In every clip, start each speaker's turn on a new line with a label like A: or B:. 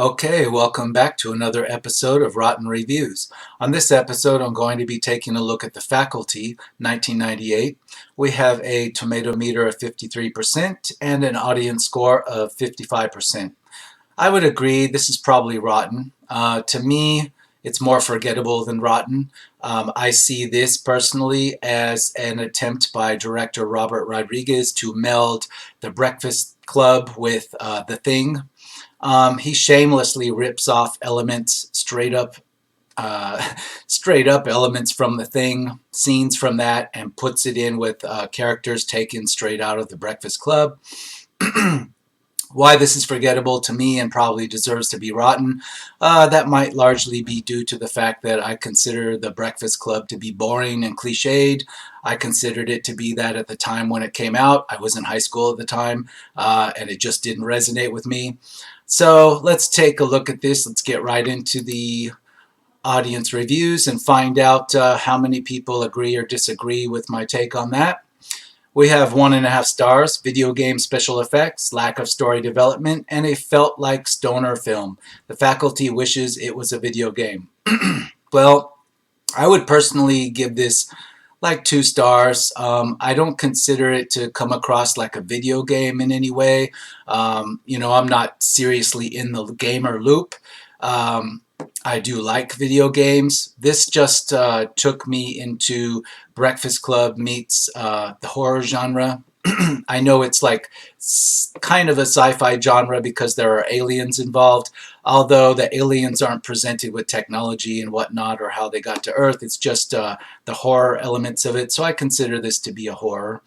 A: Okay, welcome back to another episode of Rotten Reviews. On this episode, I'm going to be taking a look at The Faculty, 1998. We have a tomato meter of 53% and an audience score of 55%. I would agree this is probably rotten. To me, it's more forgettable than rotten. I see this personally as an attempt by director Robert Rodriguez to meld The Breakfast Club with The Thing. He shamelessly rips off elements uh, straight up elements from The Thing, scenes from that, and puts it in with characters taken straight out of The Breakfast Club. Why this is forgettable to me and probably deserves to be rotten, that might largely be due to the fact that I consider The Breakfast Club to be boring and cliched. I considered it to be that at the time when it came out. I was in high school at the time, and it just didn't resonate with me. So let's take a look at this. Let's get right into the audience reviews and find out how many people agree or disagree with my take on that. We have 1.5 stars, video game special effects, lack of story development, and a felt like stoner film. The faculty wishes it was a video game. Well, I would personally give this like 2 stars. I don't consider it to come across like a video game in any way. I'm not seriously in the gamer loop. Um, I do like video games. This just took me into Breakfast Club meets the horror genre. I know it's like kind of a sci-fi genre because there are aliens involved, although the aliens aren't presented with technology and whatnot or how they got to Earth. It's just the horror elements of it. So I consider this to be a horror.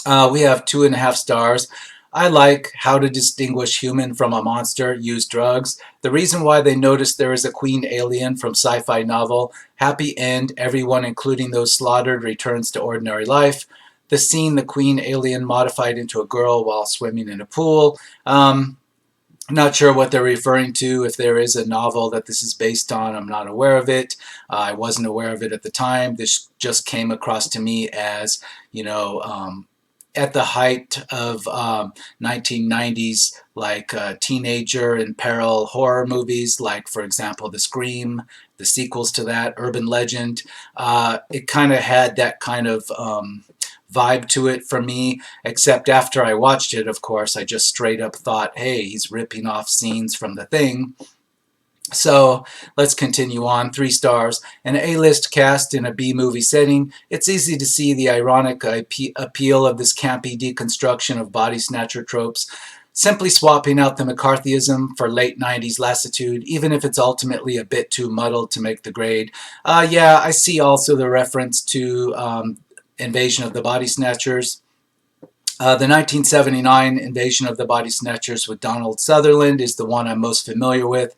A: We have 2.5 stars. I like how to distinguish human from a monster, use drugs. The reason why they notice there is a queen alien from sci-fi novel. Happy end, everyone including those slaughtered returns to ordinary life. The scene, the queen alien modified into a girl while swimming in a pool. Not sure what they're referring to. If there is a novel that this is based on, I'm not aware of it. I wasn't aware of it at the time. This just came across to me as, at the height of 1990s, like teenager in peril horror movies, like, for example, The Scream, the sequels to that, Urban Legend. It kind of had that kind of vibe to it for me, except after I watched it, of course, I just straight up thought, hey, he's ripping off scenes from The Thing. So let's continue on. 3 stars. An A-list cast in a B-movie setting. It's easy to see the ironic appeal of this campy deconstruction of body snatcher tropes, simply swapping out the McCarthyism for late 90s lassitude, even if it's ultimately a bit too muddled to make the grade. Yeah, I see also the reference to Invasion of the Body Snatchers. The 1979 Invasion of the Body Snatchers with Donald Sutherland is the one I'm most familiar with,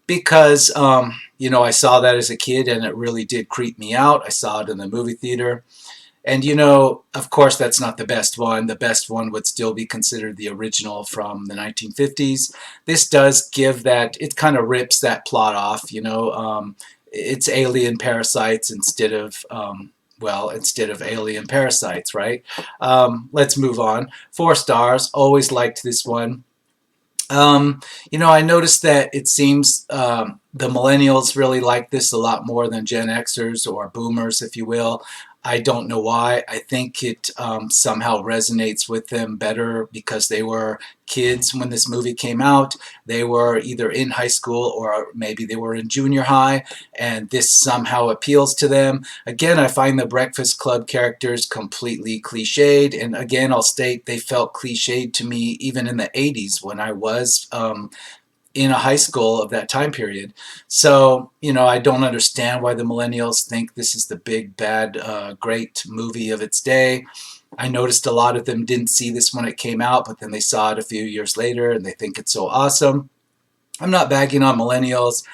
A: because I saw that as a kid and it really did creep me out. I saw it in the movie theater. And of course that's not the best one. The best one would still be considered the original from the 1950s. This does give that, it kind of rips that plot off, it's alien parasites instead of alien parasites, right? Let's move on. 4 stars, always liked this one. I noticed that it seems the millennials really like this a lot more than Gen Xers or boomers, if you will. I don't know why. I think it somehow resonates with them better because they were kids when this movie came out. They were either in high school or maybe they were in junior high, and this somehow appeals to them. Again, I find the Breakfast Club characters completely cliched, and again, I'll state they felt cliched to me even in the 80s when I was in a high school of that time period. So, I don't understand why the millennials think this is the big, bad, great movie of its day. I noticed a lot of them didn't see this when it came out, but then they saw it a few years later and they think it's so awesome. I'm not bagging on millennials.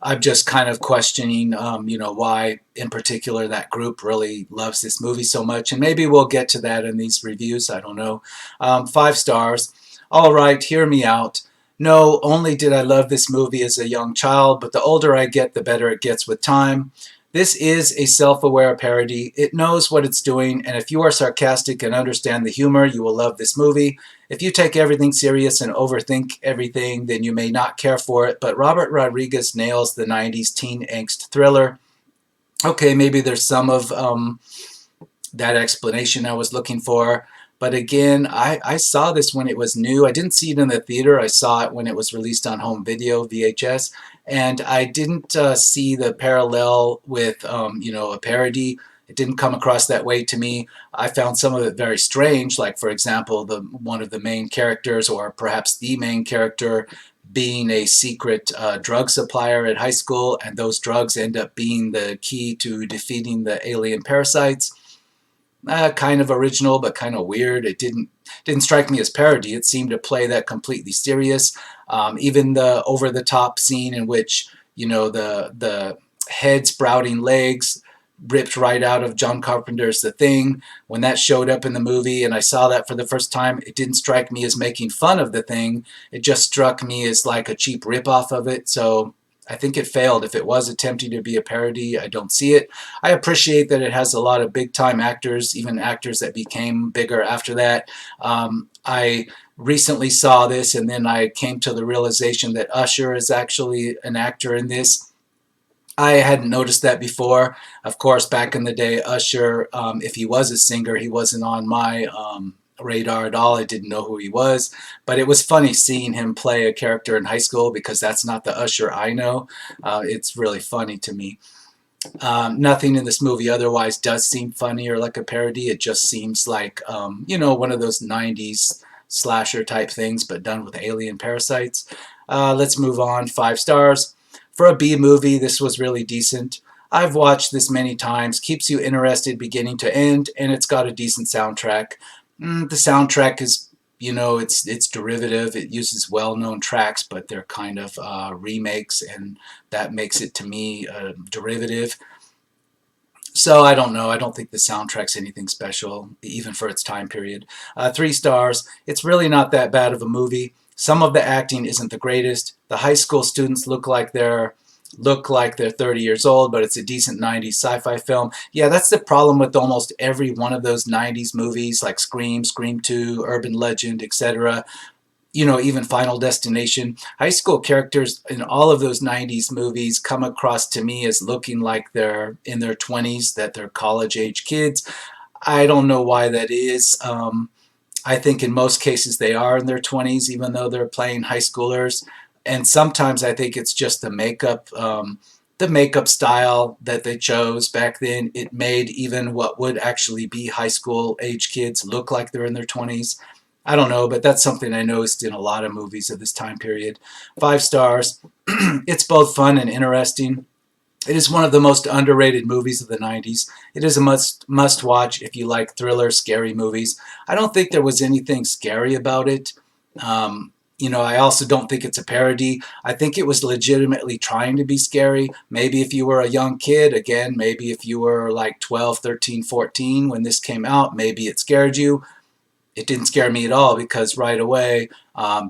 A: I'm just kind of questioning, why in particular that group really loves this movie so much. And maybe we'll get to that in these reviews. I don't know. 5 stars. All right, hear me out. No, only did I love this movie as a young child, but the older I get, the better it gets with time. This is a self-aware parody. It knows what it's doing, and if you are sarcastic and understand the humor, you will love this movie. If you take everything serious and overthink everything, then you may not care for it, but Robert Rodriguez nails the 90s teen angst thriller. Okay, maybe there's some of that explanation I was looking for. But again, I saw this when it was new. I didn't see it in the theater. I saw it when it was released on home video, VHS. And I didn't see the parallel with, a parody. It didn't come across that way to me. I found some of it very strange, like, for example, one of the main characters, or perhaps the main character, being a secret drug supplier at high school, and those drugs end up being the key to defeating the alien parasites. Kind of original, but kind of weird. It didn't strike me as parody. It seemed to play that completely serious. Even the over-the-top scene in which the head sprouting legs ripped right out of John Carpenter's The Thing. When that showed up in the movie and I saw that for the first time, it didn't strike me as making fun of The Thing. It just struck me as like a cheap ripoff of it. So I think it failed. If it was attempting to be a parody, I don't see it. I appreciate that it has a lot of big-time actors, even actors that became bigger after that. I recently saw this, and then I came to the realization that Usher is actually an actor in this. I hadn't noticed that before. Of course, back in the day, Usher, if he was a singer, he wasn't on my radar at all. I didn't know who he was, but it was funny seeing him play a character in high school because that's not the Usher I know. It's really funny to me. Nothing in this movie otherwise does seem funny or like a parody. It just seems like, one of those 90s slasher type things, but done with alien parasites. Let's move on. 5 stars. For a B movie, this was really decent. I've watched this many times, keeps you interested beginning to end, and it's got a decent soundtrack. The soundtrack is, it's derivative. It uses well-known tracks, but they're kind of remakes, and that makes it, to me, derivative. So I don't know. I don't think the soundtrack's anything special, even for its time period. 3 stars. It's really not that bad of a movie. Some of the acting isn't the greatest. The high school students look like they're 30 years old, but it's a decent 90s sci-fi film. Yeah, that's the problem with almost every one of those 90s movies, like Scream, Scream 2, Urban Legend, etc. Even Final Destination. High school characters in all of those 90s movies come across to me as looking like they're in their 20s, that they're college-age kids. I don't know why that is. I think in most cases they are in their 20s, even though they're playing high schoolers. And sometimes I think it's just the makeup style that they chose back then. It made even what would actually be high school age kids look like they're in their 20s. I don't know, but that's something I noticed in a lot of movies of this time period. 5 stars. It's both fun and interesting. It is one of the most underrated movies of the 90s. It is a must watch if you like thriller, scary movies. I don't think there was anything scary about it. I also don't think it's a parody. I think it was legitimately trying to be scary. Maybe if you were a young kid, again, maybe if you were like 12, 13, 14 when this came out, maybe it scared you. It didn't scare me at all because right away,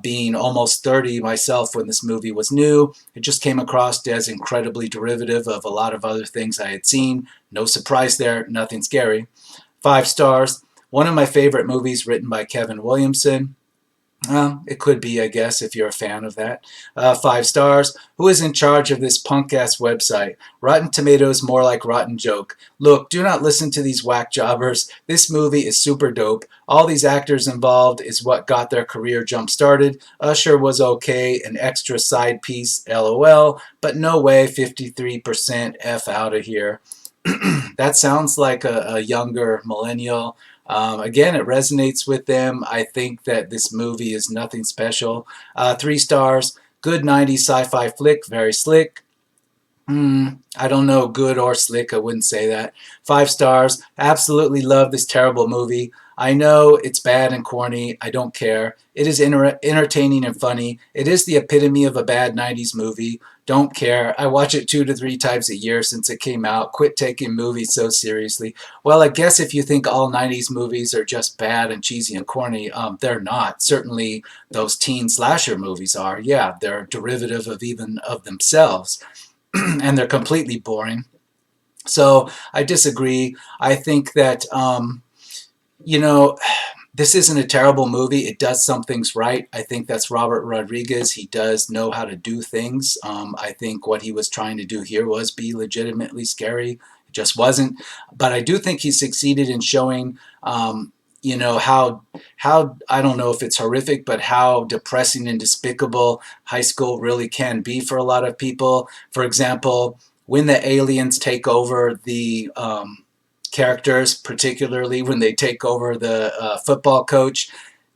A: being almost 30 myself when this movie was new, it just came across as incredibly derivative of a lot of other things I had seen. No surprise there, nothing scary. 5 stars. One of my favorite movies written by Kevin Williamson. It could be, I guess, if you're a fan of that. 5 stars. Who is in charge of this punk-ass website? Rotten Tomatoes more like rotten joke. Look, do not listen to these whack jobbers. This movie is super dope. All these actors involved is what got their career jump-started. Usher was okay, an extra side piece, LOL, but no way 53% F out of here. That sounds like a younger millennial. Again, it resonates with them. I think that this movie is nothing special. 3 stars. Good 90s sci-fi flick. Very slick. I don't know, good or slick. I wouldn't say that. 5 stars. Absolutely love this terrible movie. I know it's bad and corny. I don't care. It is entertaining and funny. It is the epitome of a bad 90s movie. Don't care. I watch it 2 to 3 times a year since it came out. Quit taking movies so seriously. Well, I guess if you think all 90s movies are just bad and cheesy and corny, they're not. Certainly those teen slasher movies are. Yeah, they're derivative of even of themselves. And they're completely boring. So I disagree. I think that, you know, this isn't a terrible movie. It does some things right. I think that's Robert Rodriguez. He does know how to do things. I think what he was trying to do here was be legitimately scary. It just wasn't. But I do think he succeeded in showing, how I don't know if it's horrific, but how depressing and despicable high school really can be for a lot of people. For example, when the aliens take over the characters, particularly when they take over the football coach,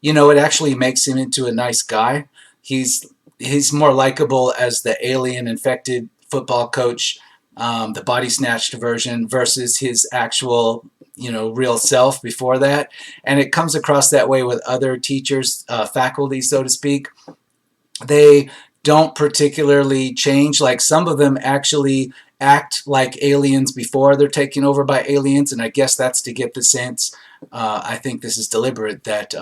A: it actually makes him into a nice guy. He's he's more likable as the alien infected football coach, the body snatched version, versus his actual real self before that. And it comes across that way with other teachers, faculty, so to speak. They don't particularly change. Like, some of them actually act like aliens before they're taken over by aliens, and I guess that's to get the sense. I think this is deliberate, that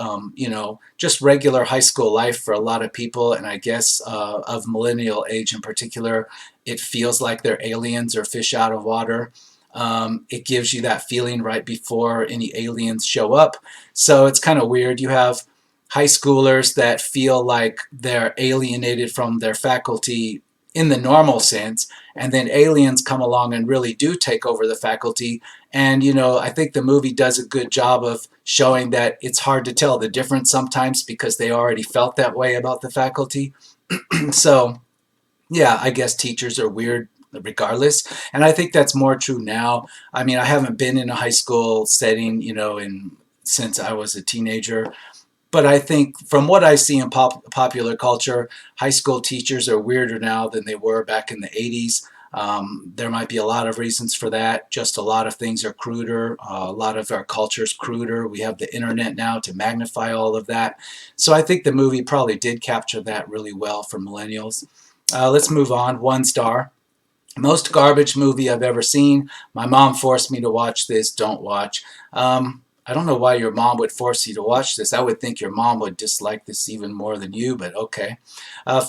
A: just regular high school life for a lot of people, and I guess of millennial age in particular, it feels like they're aliens or fish out of water. It gives you that feeling right before any aliens show up. So it's kind of weird. You have high schoolers that feel like they're alienated from their faculty in the normal sense, and then aliens come along and really do take over the faculty. And I think the movie does a good job of showing that it's hard to tell the difference sometimes because they already felt that way about the faculty. So yeah, I guess teachers are weird regardless. And I think that's more true now. I mean, I haven't been in a high school setting, since I was a teenager. But I think from what I see in popular culture, high school teachers are weirder now than they were back in the 80s. There might be a lot of reasons for that. Just a lot of things are cruder. A lot of our culture is cruder. We have the internet now to magnify all of that. So I think the movie probably did capture that really well for millennials. Let's move on. 1 star. Most garbage movie I've ever seen. My mom forced me to watch this. Don't watch. I don't know why your mom would force you to watch this. I would think your mom would dislike this even more than you, but okay.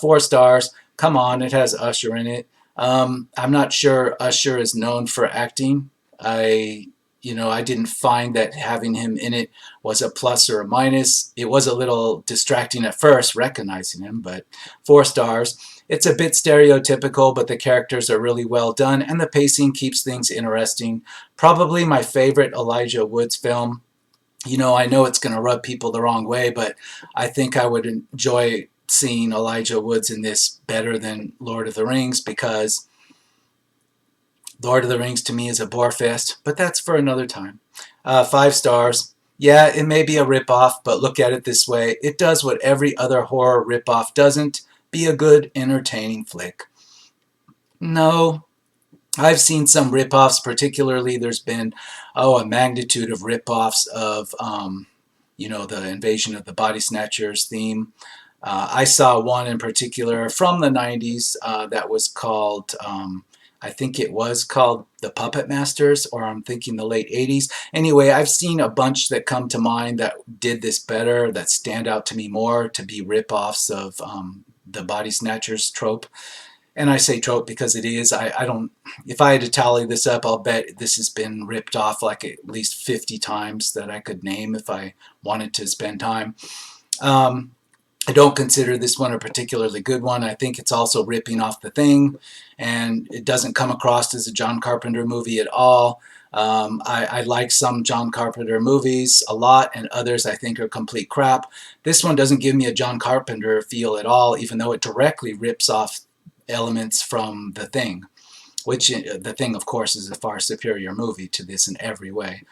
A: 4 stars. Come on, it has Usher in it. I'm not sure Usher is known for acting. I didn't find that having him in it was a plus or a minus. It was a little distracting at first, recognizing him, but 4 stars. It's a bit stereotypical, but the characters are really well done, and the pacing keeps things interesting. Probably my favorite Elijah Woods film. I know it's going to rub people the wrong way, but I think I would enjoy seeing Elijah Woods in this better than Lord of the Rings, because Lord of the Rings to me is a bore fest, but that's for another time. 5 stars. Yeah, it may be a ripoff, but look at it this way. It does what every other horror ripoff doesn't: be a good, entertaining flick. No, I've seen some ripoffs, particularly there's been, a magnitude of ripoffs of, the Invasion of the Body Snatchers theme. I saw one in particular from the 90s that was called, I think it was called The Puppet Masters, or I'm thinking the late 80s. Anyway, I've seen a bunch that come to mind that did this better, that stand out to me more to be ripoffs of the Body Snatchers trope. And I say trope because it is. I don't, if I had to tally this up, I'll bet this has been ripped off like at least 50 times that I could name if I wanted to spend time. I don't consider this one a particularly good one. I think it's also ripping off The Thing, and it doesn't come across as a John Carpenter movie at all. I like some John Carpenter movies a lot, and others I think are complete crap. This one doesn't give me a John Carpenter feel at all, even though it directly rips off elements from The Thing, which The Thing, of course, is a far superior movie to this in every way.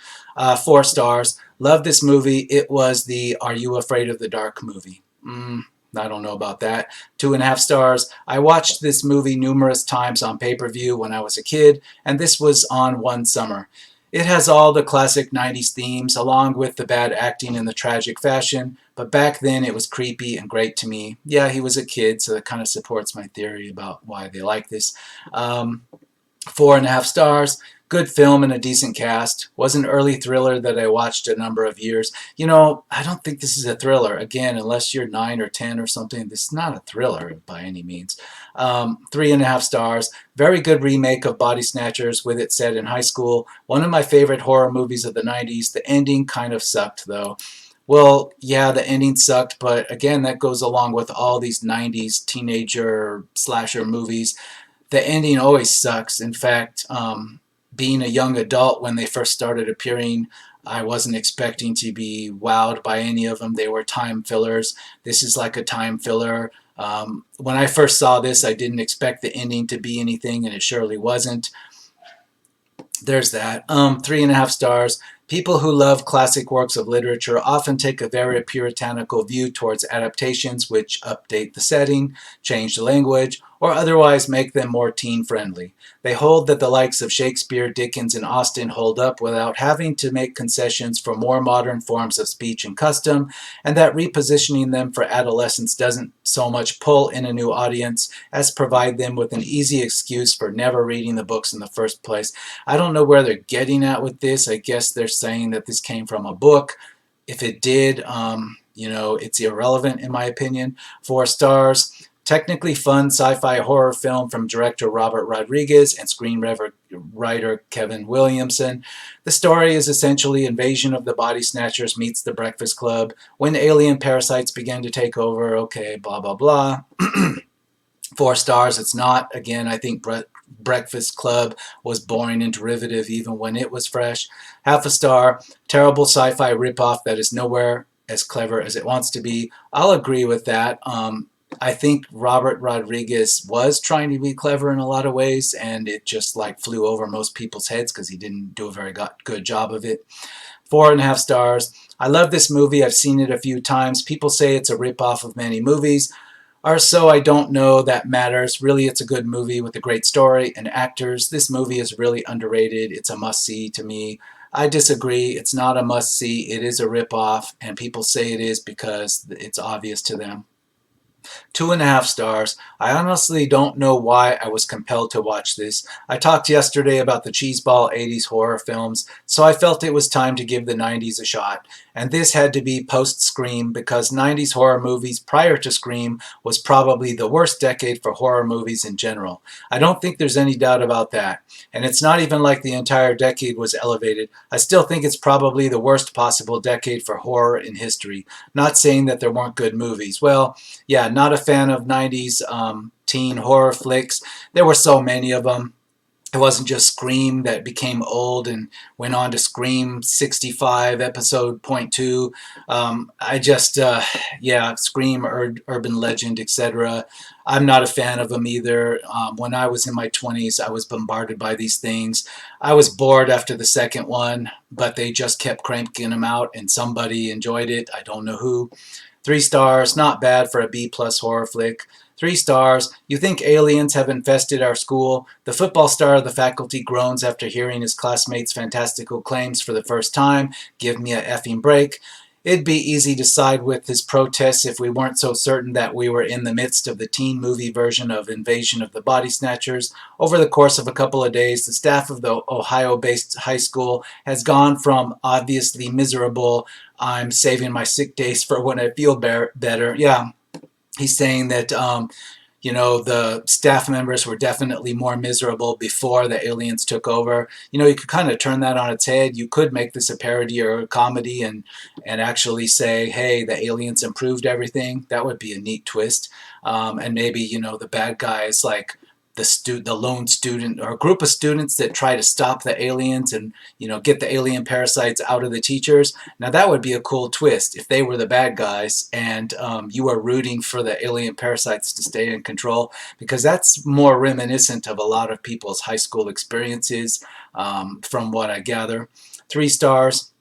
A: 4 stars. Love this movie. It was the Are You Afraid of the Dark movie. I don't know about that. 2.5 stars. I watched this movie numerous times on pay-per-view when I was a kid, and this was on one summer. It has all the classic 90s themes, along with the bad acting and the tragic fashion, but back then it was creepy and great to me. Yeah, he was a kid, so that kind of supports my theory about why they like this. 4.5 stars. Good film and a decent cast. Was an early thriller that I watched a number of years. I don't think this is a thriller. Again, unless you're 9 or 10 or something, this is not a thriller by any means. 3.5 stars. Very good remake of Body Snatchers with it set in high school. One of my favorite horror movies of the 90s. The ending kind of sucked though. Well, yeah, the ending sucked, but again, that goes along with all these 90s teenager slasher movies. The ending always sucks. In fact, being a young adult when they first started appearing, I wasn't expecting to be wowed by any of them. They were time fillers. This is like a time filler. When I first saw this, I didn't expect the ending to be anything, and it surely wasn't. There's that. 3.5 stars. People who love classic works of literature often take a very puritanical view towards adaptations which update the setting, change the language, or otherwise make them more teen-friendly. They hold that the likes of Shakespeare, Dickens, and Austen hold up without having to make concessions for more modern forms of speech and custom, and that repositioning them for adolescents doesn't so much pull in a new audience as provide them with an easy excuse for never reading the books in the first place. I don't know where they're getting at with this. I guess they're saying that this came from a book. If it did, it's irrelevant in my opinion. 4 stars. Technically fun sci-fi horror film from director Robert Rodriguez and screenwriter Kevin Williamson. The story is essentially Invasion of the Body Snatchers meets The Breakfast Club. When alien parasites begin to take over, okay, blah, blah, blah. 4 stars. It's not. Again, I think Breakfast Club was boring and derivative even when it was fresh. 0.5 star. Terrible sci-fi ripoff that is nowhere as clever as it wants to be. I'll agree with that. I think Robert Rodriguez was trying to be clever in a lot of ways, and it just like flew over most people's heads because he didn't do a very good job of it. 4.5 stars. I love this movie. I've seen it a few times. People say it's a ripoff of many movies, or so I don't know that matters. Really, it's a good movie with a great story and actors. This movie is really underrated. It's a must-see to me. I disagree. It's not a must-see. It is a ripoff, and people say it is because it's obvious to them. 2.5 stars. I honestly don't know why I was compelled to watch this. I talked yesterday about the cheeseball 80s horror films, so I felt it was time to give the 90s a shot. And this had to be post-Scream because 90s horror movies prior to Scream was probably the worst decade for horror movies in general. I don't think there's any doubt about that. And it's not even like the entire decade was elevated. I still think it's probably the worst possible decade for horror in history. Not saying that there weren't good movies. Well, yeah, not a fan of 90s teen horror flicks. There were so many of them. It wasn't just Scream that became old and went on to Scream 65, episode .2. Scream, Urban Legend, etc. I'm not a fan of them either. When I was in my 20s, I was bombarded by these things. I was bored after the second one, but they just kept cranking them out, and somebody enjoyed it. I don't know who. 3 stars, not bad for a B-plus horror flick. 3 stars, you think aliens have infested our school? The football star of the faculty groans after hearing his classmates' fantastical claims for the first time. Give me a effing break. It'd be easy to side with his protests if we weren't so certain that we were in the midst of the teen movie version of Invasion of the Body Snatchers. Over the course of a couple of days, the staff of the Ohio-based high school has gone from obviously miserable, I'm saving my sick days for when I feel better. Yeah, he's saying that the staff members were definitely more miserable before the aliens took over. You could kind of turn that on its head. You could make this a parody or a comedy and actually say, hey, the aliens improved everything. That would be a neat twist. And maybe, the bad guys like the lone student or a group of students that try to stop the aliens and get the alien parasites out of the teachers. Now that would be a cool twist if they were the bad guys and you are rooting for the alien parasites to stay in control, because that's more reminiscent of a lot of people's high school experiences from what I gather. 3 stars.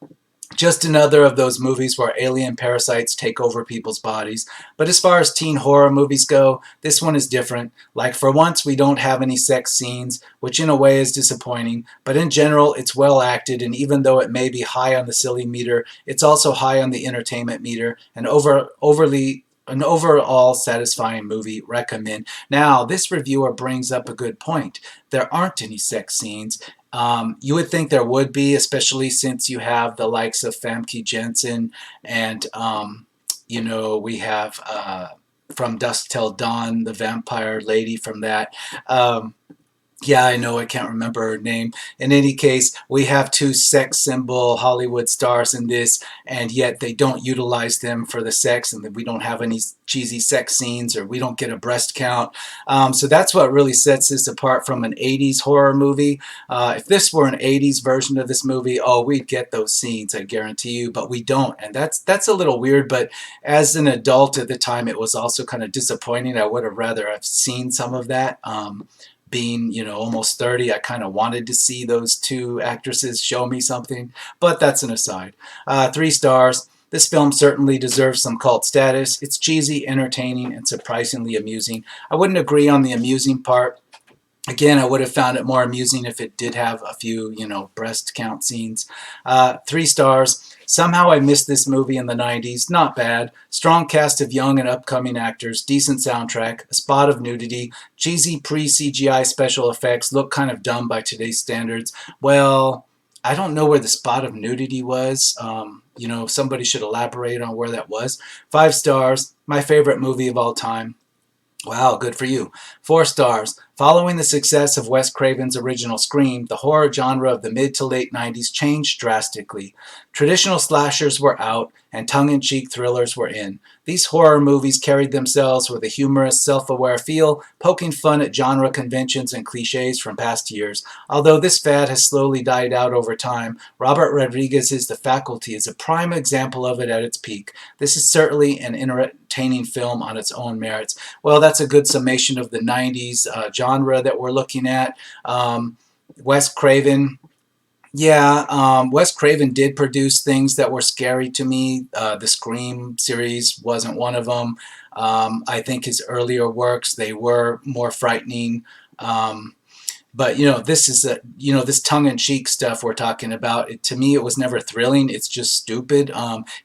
A: Just another of those movies where alien parasites take over people's bodies. But as far as teen horror movies go, this one is different. Like, for once, we don't have any sex scenes, which in a way is disappointing. But in general, it's well acted, and even though it may be high on the silly meter, it's also high on the entertainment meter, and an overall satisfying movie. Recommend. Now, this reviewer brings up a good point. There aren't any sex scenes, You would think there would be, especially since you have the likes of Famke Janssen and, we have from Dusk Till Dawn, the vampire lady from that. Um, yeah, I know. I can't remember her name. In any case, we have two sex symbol Hollywood stars in this, and yet they don't utilize them for the sex, and we don't have any cheesy sex scenes, or we don't get a breast count. So that's what really sets this apart from an 80s horror movie. If this were an 80s version of this movie, oh, we'd get those scenes, I guarantee you, but we don't. And that's a little weird, but as an adult at the time, it was also kind of disappointing. I would have rather have seen some of that. Being almost 30, I kind of wanted to see those two actresses show me something, but that's an aside. 3 stars. This film certainly deserves some cult status. It's cheesy, entertaining, and surprisingly amusing. I wouldn't agree on the amusing part. Again, I would have found it more amusing if it did have a few, breast count scenes. 3 stars. Somehow I missed this movie in the 90s. Not bad. Strong cast of young and upcoming actors, decent soundtrack, a spot of nudity, cheesy pre-CGI special effects look kind of dumb by today's standards. Well, I don't know where the spot of nudity was. Somebody should elaborate on where that was. 5 stars. My favorite movie of all time. Wow, good for you. 4 stars. Following the success of Wes Craven's original Scream, the horror genre of the mid to late 90s changed drastically. Traditional slashers were out, and tongue-in-cheek thrillers were in. These horror movies carried themselves with a humorous, self-aware feel, poking fun at genre conventions and cliches from past years. Although this fad has slowly died out over time, Robert Rodriguez's The Faculty is a prime example of it at its peak. This is certainly an entertaining film on its own merits. Well, that's a good summation of the 90s genre that we're looking at. Wes Craven. Yeah, Wes Craven did produce things that were scary to me. The Scream series wasn't one of them. I think his earlier works, they were more frightening. But this is this tongue-in-cheek stuff we're talking about. To me, it was never thrilling. It's just stupid.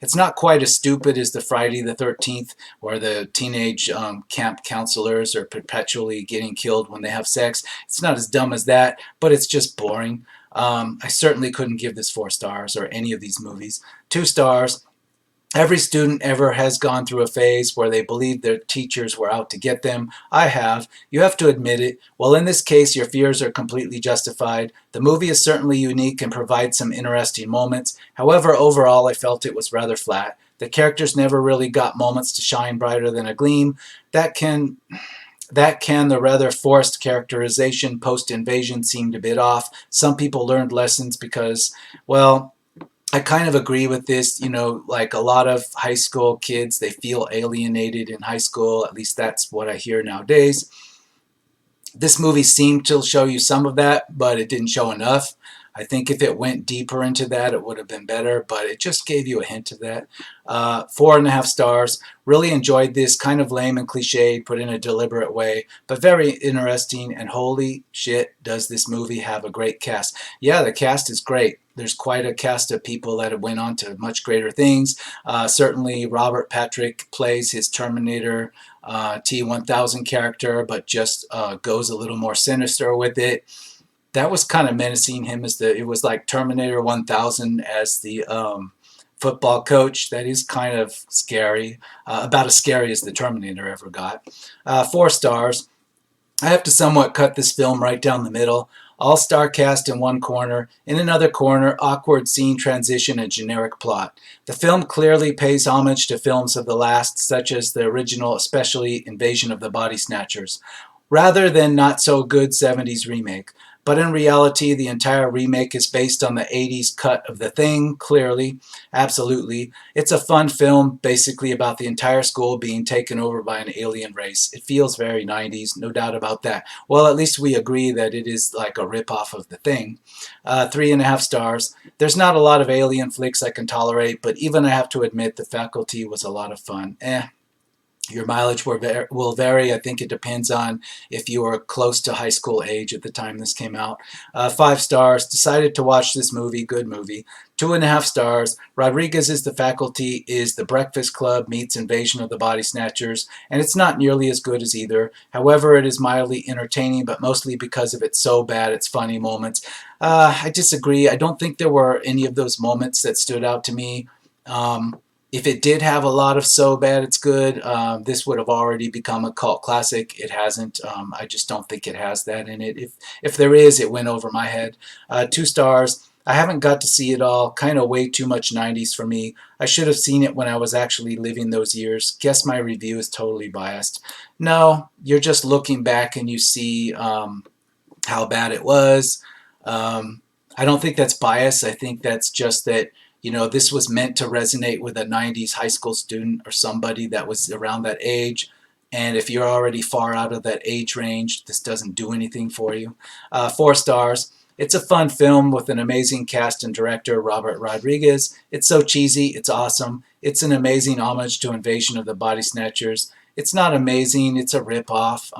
A: It's not quite as stupid as the Friday the 13th, where the teenage camp counselors are perpetually getting killed when they have sex. It's not as dumb as that, but it's just boring. I certainly couldn't give this 4 stars or any of these movies. 2 stars. Every student ever has gone through a phase where they believe their teachers were out to get them. I have. You have to admit it. Well, in this case, your fears are completely justified. The movie is certainly unique and provides some interesting moments. However, overall, I felt it was rather flat. The characters never really got moments to shine brighter than a gleam. The rather forced characterization post-invasion seemed a bit off. Some people learned lessons because, well, I kind of agree with this. Like a lot of high school kids, they feel alienated in high school. At least that's what I hear nowadays. This movie seemed to show you some of that, but it didn't show enough. I think if it went deeper into that, it would have been better, but it just gave you a hint of that. 4.5 stars. Really enjoyed this. Kind of lame and cliched, put in a deliberate way, but very interesting. And holy shit, does this movie have a great cast. Yeah, the cast is great. There's quite a cast of people that have went on to much greater things. Certainly, Robert Patrick plays his Terminator T-1000 character, but just goes a little more sinister with it. That was kind of menacing. It was like Terminator 1000 as the football coach. That is kind of scary, about as scary as the Terminator ever got. 4 stars. I have to somewhat cut this film right down the middle. All-star cast in one corner, in another corner, awkward scene transition and generic plot. The film clearly pays homage to films of the last, such as the original, especially Invasion of the Body Snatchers, rather than not so good 70s remake. But in reality, the entire remake is based on the 80s cut of The Thing, clearly, absolutely. It's a fun film, basically about the entire school being taken over by an alien race. It feels very 90s, no doubt about that. Well, at least we agree that it is like a ripoff of The Thing. 3.5 stars. There's not a lot of alien flicks I can tolerate, but even I have to admit The Faculty was a lot of fun. Your mileage will vary. I think it depends on if you were close to high school age at the time this came out. 5 stars. Decided to watch this movie. Good movie. 2.5 stars. Rodriguez is the faculty is The Breakfast Club meets Invasion of the Body Snatchers, and it's not nearly as good as either. However, it is mildly entertaining, but mostly because of its so bad it's funny moments. I disagree. I don't think there were any of those moments that stood out to me. Um, if it did have a lot of so bad it's good, this would have already become a cult classic. It hasn't. I just don't think it has that in it. If there is, it went over my head. 2 stars. I haven't got to see it all. Kind of way too much 90s for me. I should have seen it when I was actually living those years. Guess my review is totally biased. No, you're just looking back and you see how bad it was. Um, I don't think that's bias. I think that's just that, this was meant to resonate with a 90s high school student or somebody that was around that age. And if you're already far out of that age range, this doesn't do anything for you. 4 stars. It's a fun film with an amazing cast and director, Robert Rodriguez. It's so cheesy, it's awesome. It's an amazing homage to Invasion of the Body Snatchers. It's not amazing, it's a ripoff.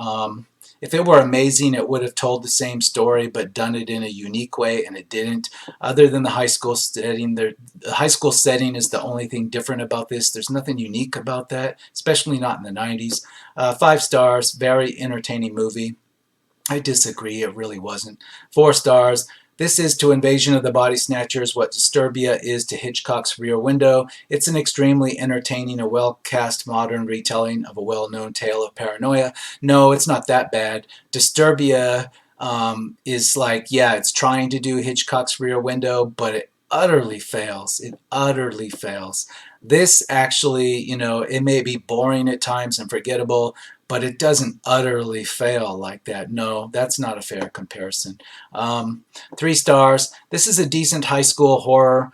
A: If it were amazing, it would have told the same story but done it in a unique way, and it didn't. Other than the high school setting, the high school setting is the only thing different about this. There's nothing unique about that, especially not in the 90s. 5 stars, very entertaining movie. I disagree, it really wasn't. 4 stars. This is to Invasion of the Body Snatchers what Disturbia is to Hitchcock's Rear Window. It's an extremely entertaining, a well-cast modern retelling of a well-known tale of paranoia. No, it's not that bad. Disturbia is like, yeah, it's trying to do Hitchcock's Rear Window, but it utterly fails. It utterly fails. This actually, it may be boring at times and forgettable, but it doesn't utterly fail like that. No, that's not a fair comparison. 3 stars. This is a decent high school horror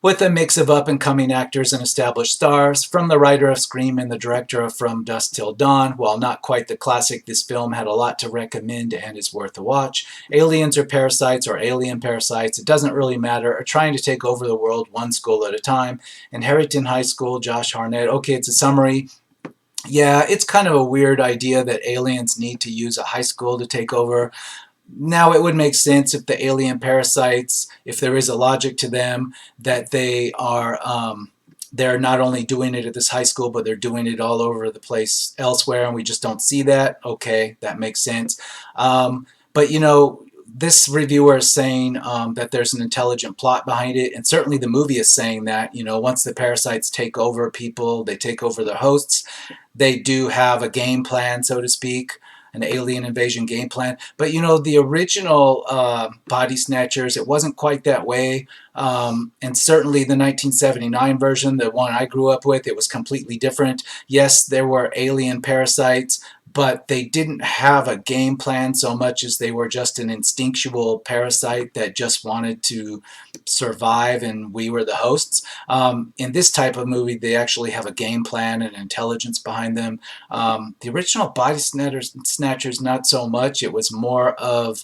A: with a mix of up-and-coming actors and established stars. From the writer of Scream and the director of From Dusk Till Dawn, while not quite the classic, this film had a lot to recommend and is worth a watch. Aliens or parasites or alien parasites, it doesn't really matter, are trying to take over the world one school at a time. In Harrington High School, Josh Hartnett. Okay, it's a summary. Yeah, it's kind of a weird idea that aliens need to use a high school to take over. Now, it would make sense if the alien parasites, if there is a logic to them, that they're not only doing it at this high school, but they're doing it all over the place elsewhere, and we just don't see that. Okay, that makes sense. But this reviewer is saying that there's an intelligent plot behind it, and certainly the movie is saying that, once the parasites take over people, they take over their hosts, they do have a game plan, so to speak, an alien invasion game plan. But the original Body Snatchers, it wasn't quite that way. And certainly the 1979 version, the one I grew up with, it was completely different. Yes, there were alien parasites, but they didn't have a game plan so much as they were just an instinctual parasite that just wanted to survive, and we were the hosts. In this type of movie, they actually have a game plan and intelligence behind them. The original Body Snatchers, not so much. It was more of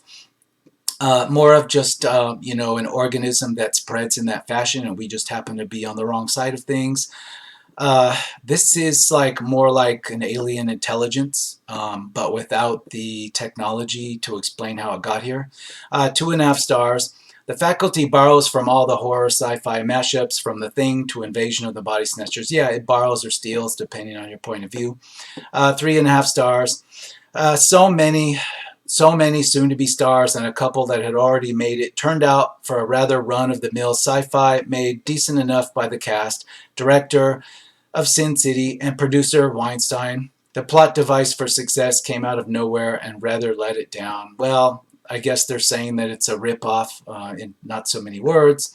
A: just an organism that spreads in that fashion, and we just happen to be on the wrong side of things. This is more like an alien intelligence, but without the technology to explain how it got here. 2.5 stars. The faculty borrows from all the horror sci-fi mashups, from The Thing to Invasion of the Body Snatchers. Yeah, it borrows or steals depending on your point of view. 3.5 stars. So many soon-to-be stars, and a couple that had already made it turned out for a rather run-of-the-mill sci-fi, made decent enough by the cast, director of Sin City, and producer Weinstein. The plot device for success came out of nowhere and rather let it down. Well, I guess they're saying that it's a rip-off in not so many words.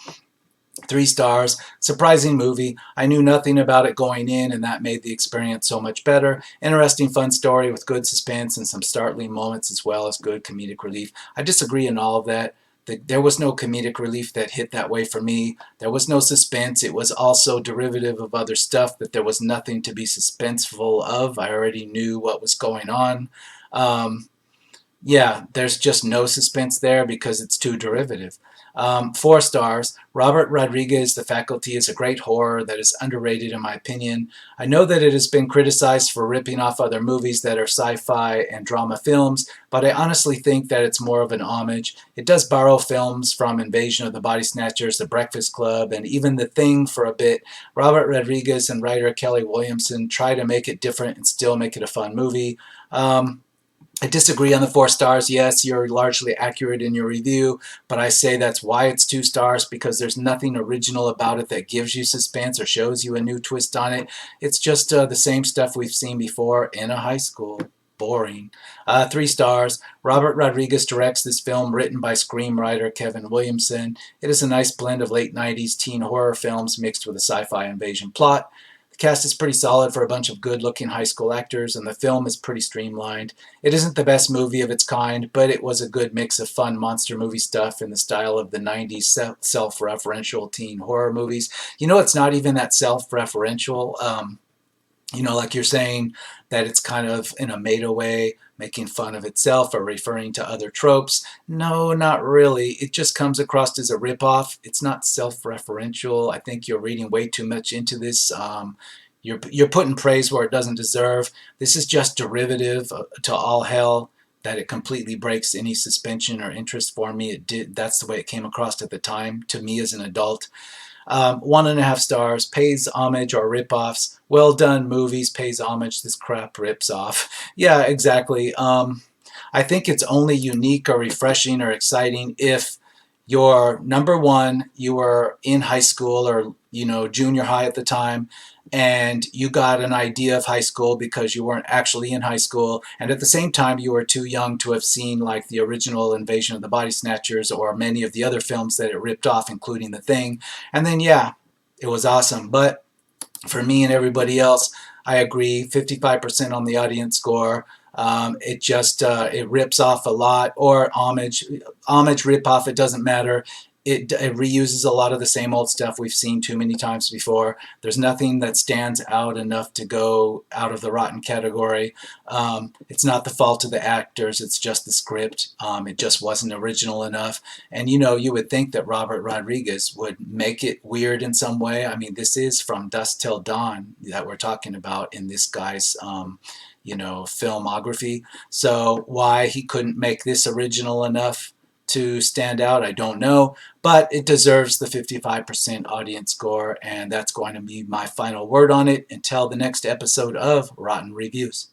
A: 3 stars. Surprising movie. I knew nothing about it going in, and that made the experience so much better. Interesting, fun story with good suspense and some startling moments, as well as good comedic relief. I disagree in all of that. There was no comedic relief that hit that way for me. There was no suspense. It was also derivative of other stuff that there was nothing to be suspenseful of. I already knew what was going on. Yeah, there's just no suspense there because it's too derivative. 4 stars. Robert Rodriguez, The Faculty, is a great horror that is underrated in my opinion. I know that it has been criticized for ripping off other movies that are sci-fi and drama films, but I honestly think that it's more of an homage. It does borrow films from Invasion of the Body Snatchers, The Breakfast Club, and even The Thing for a bit. Robert Rodriguez and writer Kelly Williamson try to make it different and still make it a fun movie. I disagree on the 4 stars. Yes, you're largely accurate in your review, but I say that's why it's 2 stars, because there's nothing original about it that gives you suspense or shows you a new twist on it. It's just the same stuff we've seen before in a high school. Boring. 3 stars. Robert Rodriguez directs this film, written by screenwriter Kevin Williamson. It is a nice blend of late 90s teen horror films mixed with a sci-fi invasion plot. The cast is pretty solid for a bunch of good-looking high school actors, and the film is pretty streamlined. It isn't the best movie of its kind, but it was a good mix of fun monster movie stuff in the style of the 90s self-referential teen horror movies. You know, it's not even that self-referential. Like you're saying that it's kind of in a meta way, making fun of itself or referring to other tropes. No, not really. It just comes across as a ripoff. It's not self-referential. I think you're reading way too much into this. You're putting praise where it doesn't deserve. This is just derivative to all hell, that it completely breaks any suspension or interest for me. It did. That's the way it came across at the time to me as an adult. 1.5 stars, pays homage or ripoffs. Well done movies, pays homage. This crap rips off. Yeah, exactly. I think it's only unique or refreshing or exciting if you're, number one, you were in high school or junior high at the time, and you got an idea of high school because you weren't actually in high school, and at the same time you were too young to have seen like the original Invasion of the Body Snatchers or many of the other films that it ripped off, including The Thing. And then yeah, it was awesome. But for me and everybody else, I agree, 55% on the audience score. It just it rips off a lot, or homage, rip off, it doesn't matter. It reuses a lot of the same old stuff we've seen too many times before. There's nothing that stands out enough to go out of the rotten category. It's not the fault of the actors, it's just the script. It just wasn't original enough. And you would think that Robert Rodriguez would make it weird in some way. I mean, this is From Dusk Till Dawn that we're talking about in this guy's filmography. So why he couldn't make this original enough to stand out, I don't know, but it deserves the 55% audience score, and that's going to be my final word on it until the next episode of Rotten Reviews.